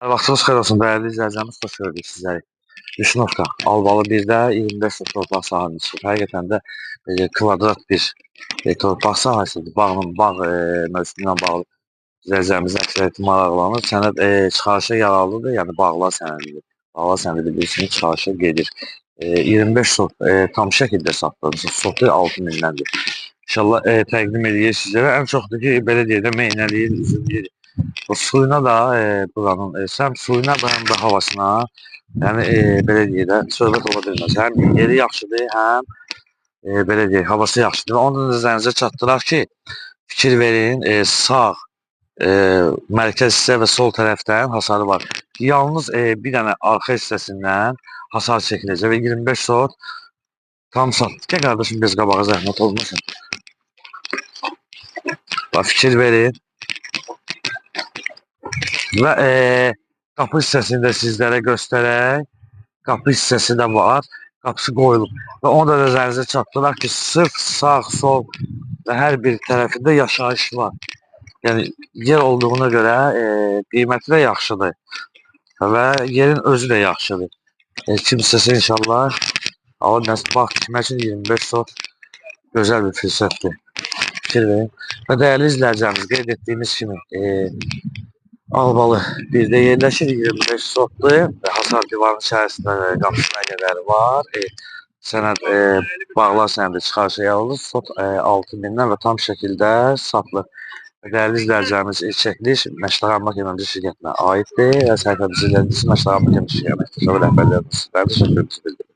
Vaxtınız xeyir olsun, dəyərli izləyicilərimiz, xoş gördük sizləri. Düşünovka, Albalı 1-də 25 sot torpaq sahəsini çıxıb. Həqiqətən də kvadrat bir torpaq sahəsidir. Bağ mövsümü ilə bağlı izləyicilərimizin əksəriyyəti maraqlanır. Sənəd çıxarışa yararlıdır, yəni bağlar sənədidir. Bağlar sənədi bilirsiniz, çıxarışa gedir. 25 sot tam şəkildə satılır. Sotu 6.000-dəndir. İnşallah təqdim edir sizlərə. Ən çoxdur ki, belə deyək də meynəliyir, üzümləyir. Bu suyuna da buranın həm suyuna da həm də havasına, yəni belə deyək də söhbət ola bilməz. Həm yeri yaxşıdır, həm belə deyək havası yaxşıdır. Onu da nəzərinizə çatdıraq ki, fikir verin, sağ mərkəz hissə və sol tərəfdən hasarı var. Yalnız bir dənə arxa hissəsindən hasar çəkiləcək və 25 sot tam satdı. Gəl qardaşım, biz qabağa zəhmət olmasın. Fikir verin. Və qapı hissəsini də sizlərə göstərək. Qapı hissəsi də var. Qapısı qoyulub. Və onu da nəzərinizə çatdıraq ki, sırf sağ, sol və hər bir tərəfində yaşayış var. Yəni yer olduğuna görə qiyməti də yaxşıdır. Və yerin özü də yaxşıdır. Kimsəsi inşallah alır, bax tikmək üçün 25 sot gözəl bir fürsətdir. Fikir verin. Və dəyərli izləyicilərimiz, qeyd etdiyimiz kimi Albalı 1-də yerləşir, 25 sotdur və hasar divarın içərisində qapısına qədər var. Sənəd bağlar sənədi çıxarışa yararlı, sot 6.000-dən və tam şəkildə satılır. Dəyərli izləyicilərimiz, ilk çəkiliş Məştəqan Mak Əməkdaşlıq Şirkətinə aiddir və səhifəmizi izlədiyiniz üçün Məştəqan Mak Əməkdaşlıq Şirkətinə rəhbərlərimizdən təşəkkürümüzü bildiririk.